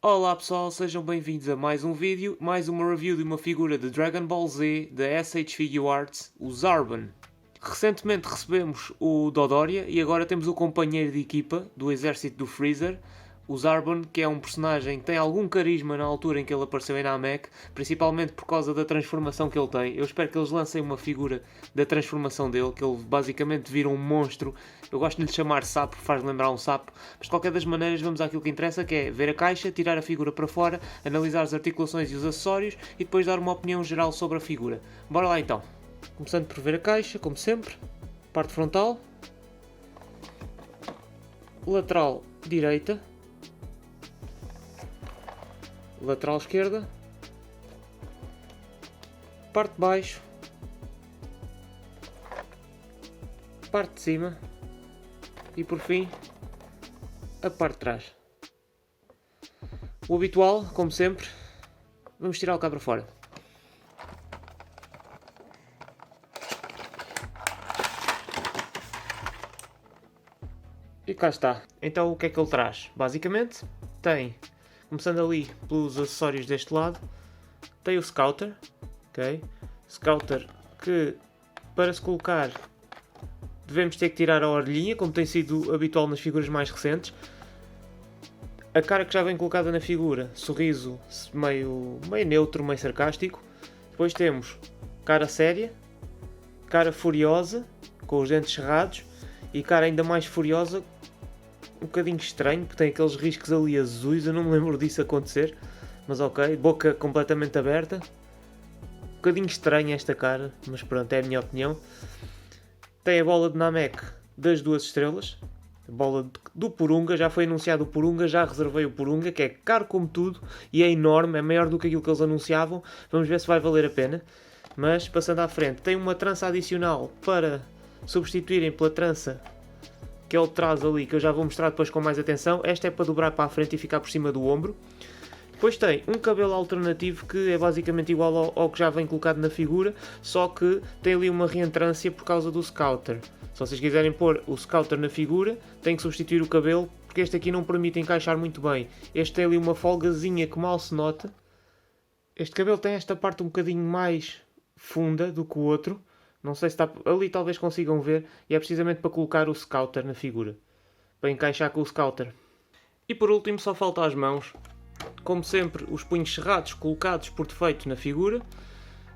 Olá pessoal, sejam bem-vindos a mais um vídeo, mais uma review de uma figura de Dragon Ball Z da SH Figuarts, o Zarbon. Recentemente recebemos o Dodoria e agora temos o companheiro de equipa do exército do Freezer, o Zarbon, que é um personagem que tem algum carisma na altura em que ele apareceu em Namek, principalmente por causa da transformação que ele tem. Eu espero que eles lancem uma figura da transformação dele, que ele basicamente vira um monstro. Eu gosto de lhe chamar sapo, faz lembrar um sapo, mas de qualquer das maneiras vamos àquilo que interessa, que é ver a caixa, tirar a figura para fora, analisar as articulações e os acessórios e depois dar uma opinião geral sobre a figura. Bora lá então. Começando por ver a caixa, como sempre. Parte frontal. Lateral direita. Lateral esquerda, parte de baixo, parte de cima e por fim a parte de trás. O habitual, como sempre, vamos tirar o cá para fora. E cá está. Então o que é que ele traz? Basicamente tem, começando ali pelos acessórios deste lado, tem o Scouter, ok? Scouter que para se colocar devemos ter que tirar a orelhinha, como tem sido habitual nas figuras mais recentes. A cara que já vem colocada na figura, sorriso meio neutro, meio sarcástico. Depois temos cara séria, cara furiosa, com os dentes cerrados, e cara ainda mais furiosa, um bocadinho estranho, porque tem aqueles riscos ali azuis, eu não me lembro disso acontecer, mas ok, boca completamente aberta, um bocadinho estranha esta cara, mas pronto, é a minha opinião. Tem a bola de Namek das 2 estrelas, a bola do Porunga, já foi anunciado o Porunga, já reservei o Porunga, que é caro como tudo, e é enorme, é maior do que aquilo que eles anunciavam, vamos ver se vai valer a pena. Mas, passando à frente, tem uma trança adicional para substituírem pela trança que ele traz ali, que eu já vou mostrar depois com mais atenção. Esta é para dobrar para a frente e ficar por cima do ombro. Depois tem um cabelo alternativo que é basicamente igual ao que já vem colocado na figura, só que tem ali uma reentrância por causa do Scouter. Se vocês quiserem pôr o Scouter na figura, tem que substituir o cabelo, porque este aqui não permite encaixar muito bem. Este tem ali uma folgazinha que mal se nota. Este cabelo tem esta parte um bocadinho mais funda do que o outro. Não sei se está ali, talvez consigam ver, e é precisamente para colocar o Scouter na figura, para encaixar com o Scouter. E por último só falta as mãos, como sempre os punhos cerrados colocados por defeito na figura.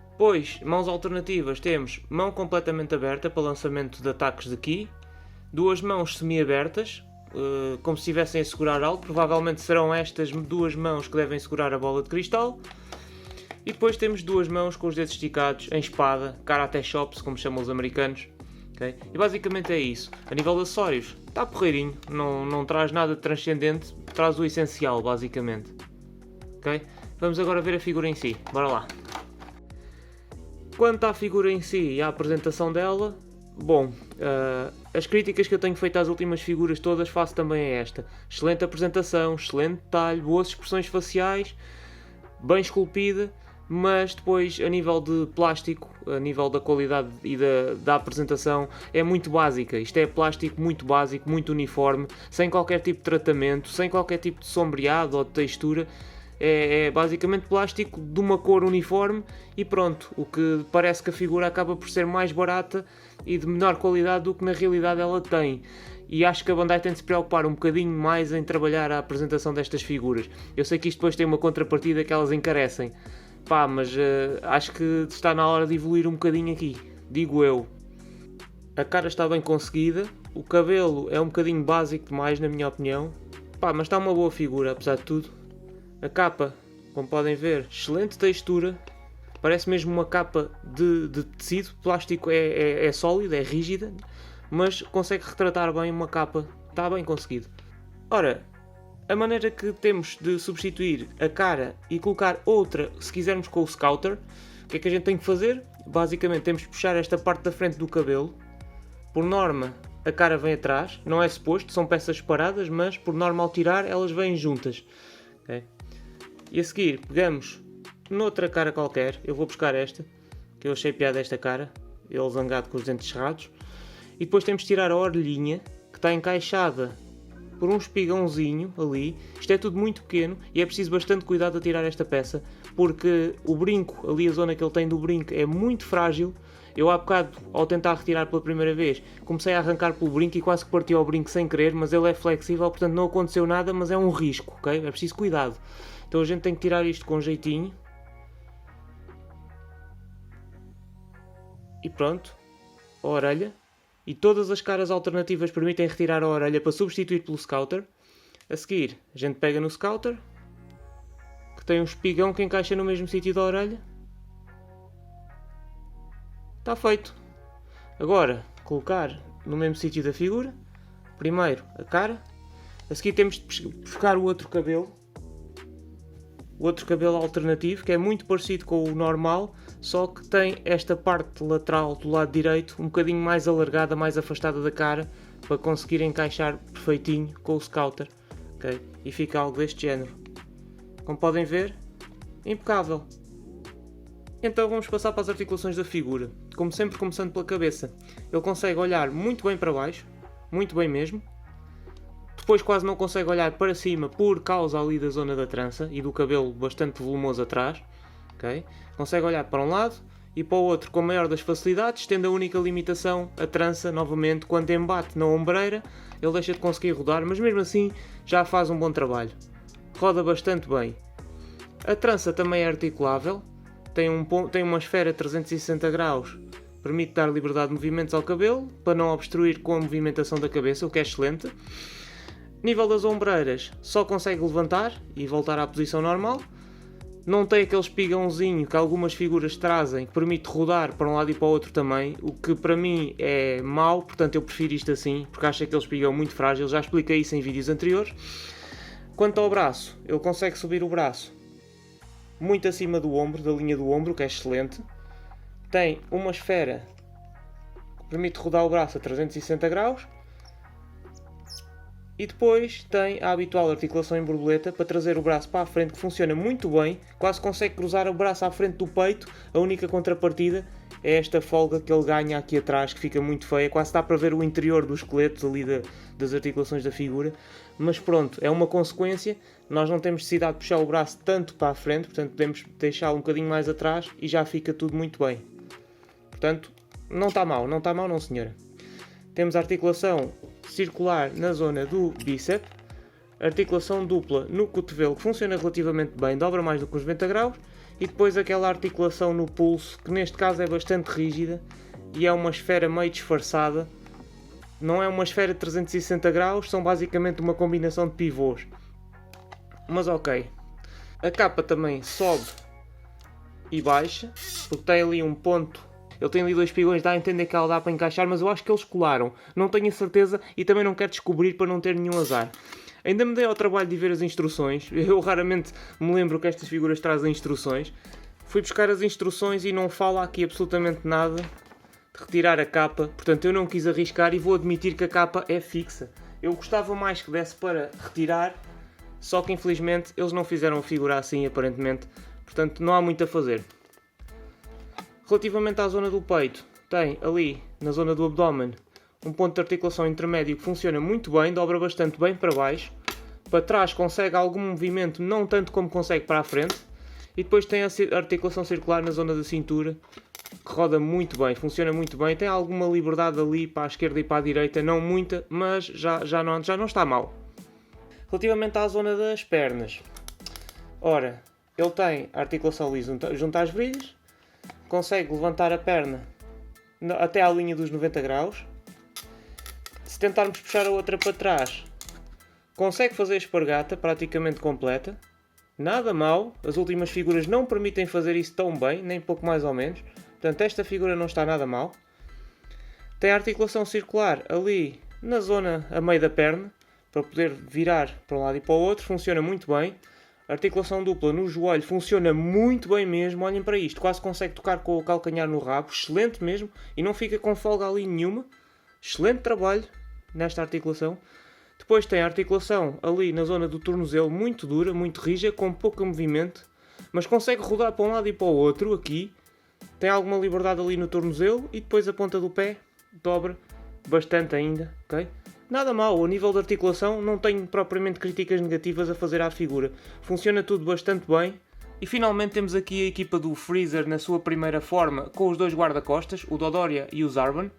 Depois, mãos alternativas, temos mão completamente aberta para lançamento de ataques de Ki, 2 mãos semi-abertas, como se estivessem a segurar algo, provavelmente serão estas 2 mãos que devem segurar a bola de cristal. E depois temos 2 mãos com os dedos esticados, em espada, Karate Chops, como chamam os americanos. Okay? E basicamente é isso. A nível de acessórios, está porreirinho, não traz nada de transcendente, traz o essencial, basicamente. Okay? Vamos agora ver a figura em si, bora lá. Quanto à figura em si e à apresentação dela, bom, as críticas que eu tenho feito às últimas figuras todas faço também a esta. Excelente apresentação, excelente detalhe, boas expressões faciais, bem esculpida. Mas depois, a nível de plástico, a nível da qualidade e da apresentação, é muito básica. Isto é plástico muito básico, muito uniforme, sem qualquer tipo de tratamento, sem qualquer tipo de sombreado ou de textura. É basicamente plástico de uma cor uniforme e pronto. O que parece que a figura acaba por ser mais barata e de menor qualidade do que na realidade ela tem. E acho que a Bandai tem de se preocupar um bocadinho mais em trabalhar a apresentação destas figuras. Eu sei que isto depois tem uma contrapartida que elas encarecem. Pá, mas acho que está na hora de evoluir um bocadinho aqui, digo eu. A cara está bem conseguida, o cabelo é um bocadinho básico demais na minha opinião. Pá, mas está uma boa figura, apesar de tudo. A capa, como podem ver, excelente textura. Parece mesmo uma capa de tecido, plástico é sólido, é rígida, mas consegue retratar bem uma capa, está bem conseguido. Ora, a maneira que temos de substituir a cara e colocar outra, se quisermos com o Scouter, o que é que a gente tem que fazer? Basicamente temos de puxar esta parte da frente do cabelo. Por norma, a cara vem atrás, não é suposto, são peças separadas, mas por norma ao tirar elas vêm juntas. Okay? E a seguir pegamos noutra cara qualquer, eu vou buscar esta, que eu achei piada esta cara, ele zangado com os dentes cerrados. E depois temos de tirar a orelhinha, que está encaixada por um espigãozinho ali. Isto é tudo muito pequeno e é preciso bastante cuidado a tirar esta peça, porque o brinco, ali a zona que ele tem do brinco, é muito frágil. Eu há bocado, ao tentar retirar pela primeira vez, comecei a arrancar pelo brinco e quase que parti ao brinco sem querer, mas ele é flexível, portanto não aconteceu nada, mas é um risco, ok? É preciso cuidado. Então a gente tem que tirar isto com jeitinho. E pronto, a orelha. E todas as caras alternativas permitem retirar a orelha para substituir pelo Scouter. A seguir, a gente pega no Scouter, que tem um espigão que encaixa no mesmo sítio da orelha. Está feito. Agora, colocar no mesmo sítio da figura. Primeiro a cara. A seguir temos de buscar o outro cabelo. O outro cabelo alternativo, que é muito parecido com o normal, só que tem esta parte lateral do lado direito um bocadinho mais alargada, mais afastada da cara, para conseguir encaixar perfeitinho com o Scouter. Okay? E fica algo deste género. Como podem ver, impecável. Então vamos passar para as articulações da figura. Como sempre, começando pela cabeça. Ele consegue olhar muito bem para baixo, muito bem mesmo. Depois quase não consegue olhar para cima por causa ali da zona da trança e do cabelo bastante volumoso atrás. Okay? Consegue olhar para um lado e para o outro com a maior das facilidades, tendo a única limitação, a trança, novamente, quando embate na ombreira, ele deixa de conseguir rodar, mas mesmo assim já faz um bom trabalho. Roda bastante bem. A trança também é articulável, tem uma esfera 360 graus, permite dar liberdade de movimentos ao cabelo, para não obstruir com a movimentação da cabeça, o que é excelente. Nível das ombreiras, só consegue levantar e voltar à posição normal. Não tem aquele espigãozinho que algumas figuras trazem, que permite rodar para um lado e para o outro também, o que para mim é mau, portanto eu prefiro isto assim, porque acho aquele espigão muito frágil, já expliquei isso em vídeos anteriores. Quanto ao braço, ele consegue subir o braço muito acima do ombro, da linha do ombro, que é excelente. Tem uma esfera que permite rodar o braço a 360 graus. E depois tem a habitual articulação em borboleta para trazer o braço para a frente, que funciona muito bem, quase consegue cruzar o braço à frente do peito. A única contrapartida é esta folga que ele ganha aqui atrás, que fica muito feia, quase dá para ver o interior dos esqueletos ali das articulações da figura. Mas pronto, é uma consequência, nós não temos necessidade de puxar o braço tanto para a frente, portanto podemos deixá-lo um bocadinho mais atrás e já fica tudo muito bem. Portanto, não está mal não senhora. Temos a articulação circular na zona do bíceps, articulação dupla no cotovelo, que funciona relativamente bem, dobra mais do que os 90 graus, e depois aquela articulação no pulso, que neste caso é bastante rígida e é uma esfera meio disfarçada. Não é uma esfera de 360 graus, são basicamente uma combinação de pivôs. Mas ok. A capa também sobe e baixa, porque tem ali um ponto. Ele tem ali dois pigões, dá a entender que ela dá para encaixar, mas eu acho que eles colaram. Não tenho a certeza e também não quero descobrir para não ter nenhum azar. Ainda me dei ao trabalho de ver as instruções. Eu raramente me lembro que estas figuras trazem instruções. Fui buscar as instruções e não fala aqui absolutamente nada de retirar a capa. Portanto, eu não quis arriscar e vou admitir que a capa é fixa. Eu gostava mais que desse para retirar, só que infelizmente eles não fizeram a figura assim, aparentemente. Portanto, não há muito a fazer. Relativamente à zona do peito, tem ali, na zona do abdômen, um ponto de articulação intermédio que funciona muito bem, dobra bastante bem para baixo. Para trás consegue algum movimento, não tanto como consegue para a frente. E depois tem a articulação circular na zona da cintura, que roda muito bem, funciona muito bem. Tem alguma liberdade ali para a esquerda e para a direita, não muita, mas já não está mal. Relativamente à zona das pernas, ora, ele tem a articulação ali junto às virilhas. Consegue levantar a perna até à linha dos 90 graus. Se tentarmos puxar a outra para trás, consegue fazer a espargata praticamente completa. Nada mal, as últimas figuras não permitem fazer isso tão bem, nem pouco mais ou menos. Portanto, esta figura não está nada mal. Tem a articulação circular ali na zona a meio da perna, para poder virar para um lado e para o outro, funciona muito bem. A articulação dupla no joelho funciona muito bem mesmo, olhem para isto, quase consegue tocar com o calcanhar no rabo, excelente mesmo, e não fica com folga ali nenhuma. Excelente trabalho nesta articulação. Depois tem a articulação ali na zona do tornozelo, muito dura, muito rija, com pouco movimento, mas consegue rodar para um lado e para o outro aqui. Tem alguma liberdade ali no tornozelo e depois a ponta do pé dobra bastante ainda, ok? Nada mal, a nível de articulação não tenho propriamente críticas negativas a fazer à figura. Funciona tudo bastante bem. E finalmente temos aqui a equipa do Freezer na sua primeira forma, com os dois guarda-costas, o Dodoria e o Zarbon.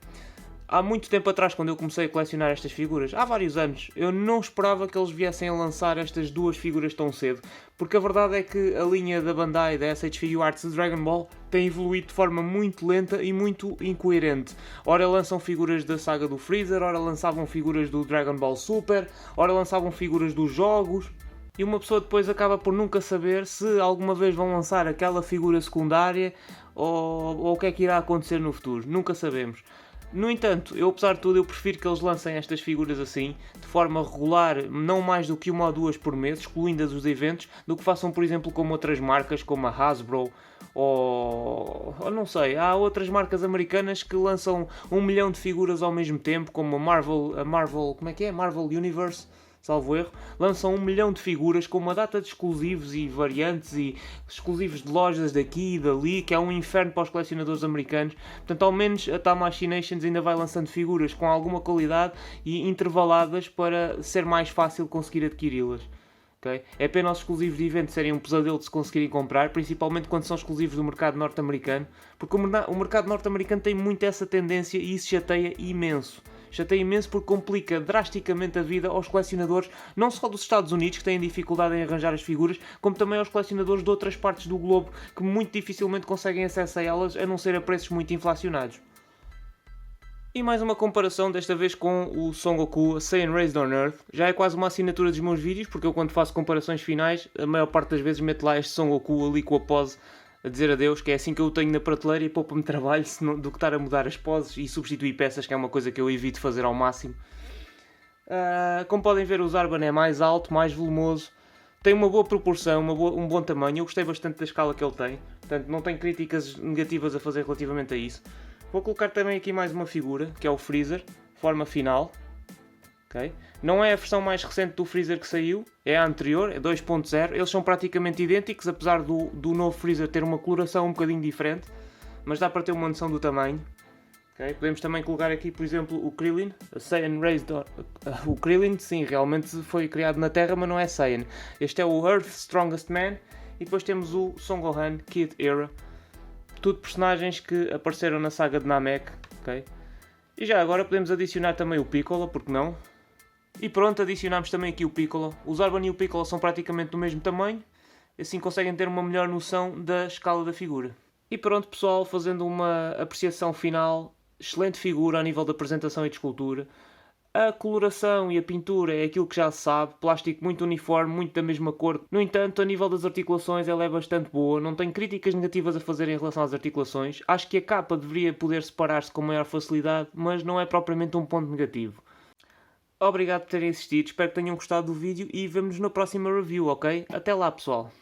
Há muito tempo atrás, quando eu comecei a colecionar estas figuras, há vários anos, eu não esperava que eles viessem a lançar estas duas figuras tão cedo, porque a verdade é que a linha da Bandai, da SH Figuarts de Dragon Ball, tem evoluído de forma muito lenta e muito incoerente. Ora lançam figuras da saga do Freezer, ora lançavam figuras do Dragon Ball Super, ora lançavam figuras dos jogos, e uma pessoa depois acaba por nunca saber se alguma vez vão lançar aquela figura secundária ou o que é que irá acontecer no futuro. Nunca sabemos. No entanto, eu apesar de tudo, eu prefiro que eles lancem estas figuras assim, de forma regular, não mais do que uma ou duas por mês, excluindo-as dos eventos, do que façam, por exemplo, como outras marcas, como a Hasbro, ou não sei, há outras marcas americanas que lançam 1 milhão de figuras ao mesmo tempo, como a Marvel, como é que é? Marvel Universe, salvo erro, lançam 1 milhão de figuras com uma data de exclusivos e variantes e exclusivos de lojas daqui e dali, que é um inferno para os colecionadores americanos. Portanto, ao menos a Tamashii Nations ainda vai lançando figuras com alguma qualidade e intervaladas para ser mais fácil conseguir adquiri-las. Okay? É pena os exclusivos de evento serem um pesadelo de se conseguirem comprar, principalmente quando são exclusivos do mercado norte-americano, porque o mercado norte-americano tem muito essa tendência e isso chateia imenso. Chateia imenso porque complica drasticamente a vida aos colecionadores, não só dos Estados Unidos, que têm dificuldade em arranjar as figuras, como também aos colecionadores de outras partes do globo, que muito dificilmente conseguem acesso a elas, a não ser a preços muito inflacionados. E mais uma comparação, desta vez com o Son Goku, a Saiyan Raised on Earth. Já é quase uma assinatura dos meus vídeos, porque eu quando faço comparações finais, a maior parte das vezes meto lá este Son Goku ali com a pose a dizer adeus, que é assim que eu o tenho na prateleira e poupa-me trabalho do que estar a mudar as poses e substituir peças, que é uma coisa que eu evito fazer ao máximo. Como podem ver, o Zarbon é mais alto, mais volumoso, tem uma boa proporção, um bom tamanho. Eu gostei bastante da escala que ele tem, portanto não tenho críticas negativas a fazer relativamente a isso. Vou colocar também aqui mais uma figura, que é o Freezer, forma final. Okay. Não é a versão mais recente do Freezer que saiu, é a anterior, é 2.0. Eles são praticamente idênticos, apesar do novo Freezer ter uma coloração um bocadinho diferente, mas dá para ter uma noção do tamanho. Okay. Podemos também colocar aqui, por exemplo, o Krillin, a Saiyan Raised on... O Krillin, sim, realmente foi criado na Terra, mas não é Saiyan. Este é o Earth's Strongest Man, e depois temos o Son Gohan Kid Era. Tudo personagens que apareceram na saga de Namek. Okay. E já agora podemos adicionar também o Piccolo, porque não? E pronto, adicionamos também aqui o Piccolo. O Zarbon e o Piccolo são praticamente do mesmo tamanho, assim conseguem ter uma melhor noção da escala da figura. E pronto pessoal, fazendo uma apreciação final, excelente figura a nível da apresentação e de escultura. A coloração e a pintura é aquilo que já se sabe, plástico muito uniforme, muito da mesma cor. No entanto, a nível das articulações ela é bastante boa, não tenho críticas negativas a fazer em relação às articulações. Acho que a capa deveria poder separar-se com maior facilidade, mas não é propriamente um ponto negativo. Obrigado por terem assistido, espero que tenham gostado do vídeo e vemo-nos na próxima review, ok? Até lá pessoal!